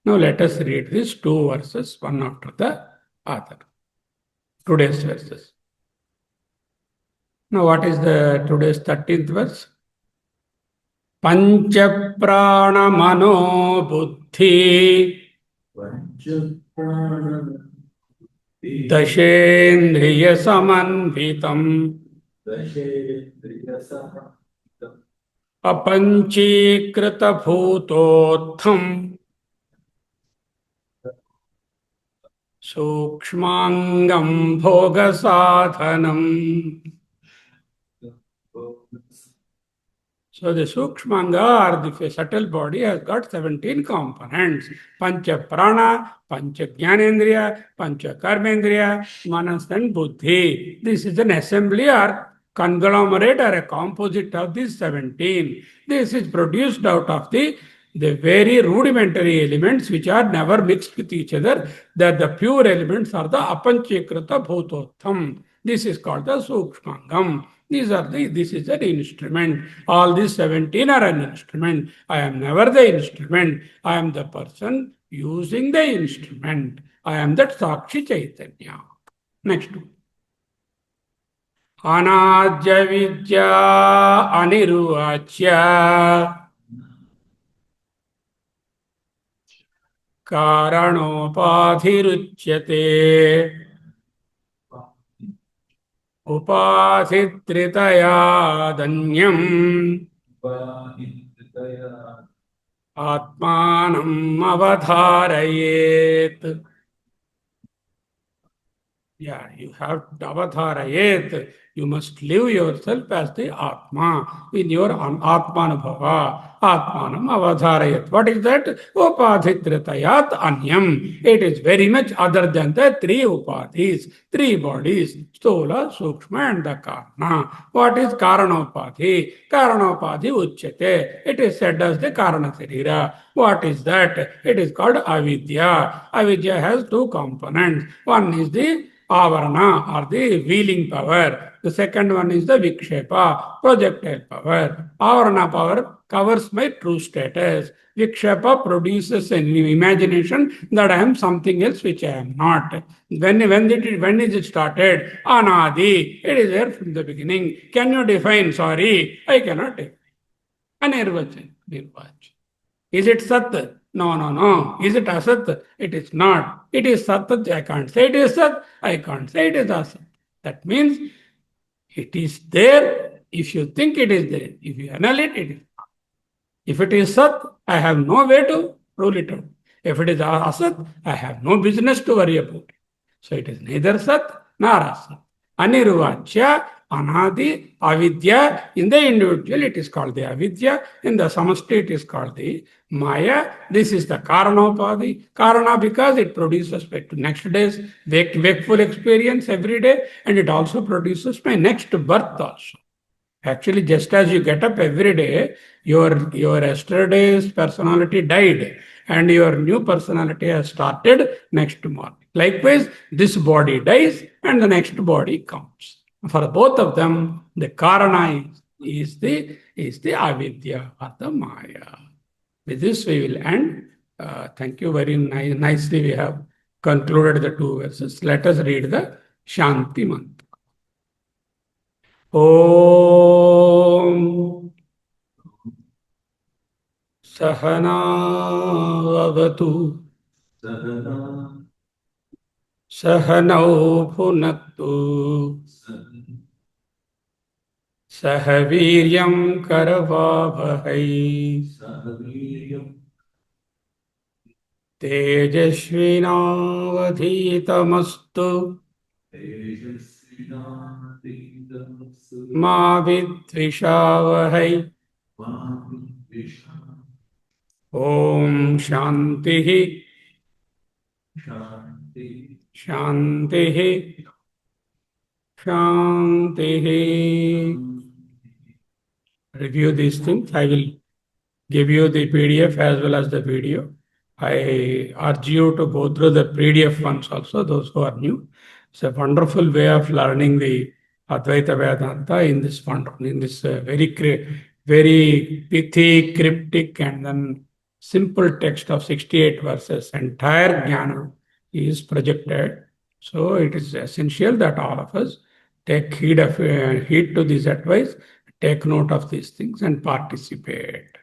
Now let us read these two verses, one after the other. Today's verses. Now, what is the today's 13th verse? Pancha prana mano buddhi dashendriya samanvitam apanchikrita bhutotham sukshmangam bhoga sadhanam. So the Sukshmanga, or the subtle body, has got 17 components. Pancha Prana, Pancha Jnanendriya, Pancha Karmendriya, Manas and Buddhi. This is an assembly or conglomerate or a composite of these 17. This is produced out of the very rudimentary elements which are never mixed with each other. That the pure elements are the Apanchikrita Bhutotham. This is called the Sukshmangam. This is an instrument. All these 17 are an instrument. I am never the instrument. I am the person using the instrument. I am that Sakshi Chaitanya. Next one. Anajya Vidya Aniruvachya Karanopadhiruchyate Upasitritayadanyam Atmanam avadharayet. Yeah, you have avadharayet. You must live yourself as the Atma in your Atmanubhava. Atmanam avadharayet. What is that? Upadhitritayat anyam. It is very much other than the three upadhis, three bodies, Stula, Sukshma and the Karana. What is Karanopadhi? Karanopadhi uchyate. It is said as the Karana Sarira. What is that? It is called avidya. Avidya has two components. One is the avarana or the wheeling power. The second one is the vikshepa, projectile power. Avarana power covers my true status. Vikshepa produces an imagination that I am something else which I am not. When is it started? Anadi. It is there from the beginning. Can you define? Sorry, I cannot define. Anirvachan. Nirvachan. Is it Sat? No, no, no. Is it Asat? It is not. It is Sat. I can't say it is Sat. I can't say it is Asat. That means it is there if you think it is there. If you annihilate it, it is not. If it is Sat, I have no way to rule it out. If it is Asat, I have no business to worry about it. So it is neither Sat nor Asat. Anirvachya, Anadi, Avidya. In the individual, it is called the Avidya. In the samasti, it is called the Maya. This is the Karanopadi. Karana because it produces my next day's wakeful experience every day, and it also produces my next birth also. Actually, just as you get up every day, your yesterday's personality died, and your new personality has started next morning. Likewise, this body dies, and the next body comes. For both of them, the karana is the avidya or the maya. With this, we will end. Thank you very nicely. We have concluded the two verses. Let us read the Shanti Mantra. ॐ सहनावतु सहनौ भुनक्तु सह वीर्यं करवावहै तेजस्विनावधीतमस्तु मा विद्विषावहै ॐ शान्तिः शान्तिः शान्तिः. Review these things. I will give you the PDF as well as the video. I urge you to go through the PDF ones also, those who are new. It's a wonderful way of learning the Advaita Vedanta in this very pithy, cryptic, and then simple text of 68 verses. Entire jnana is projected. So it is essential that all of us take heed to this advice, take note of these things, and participate.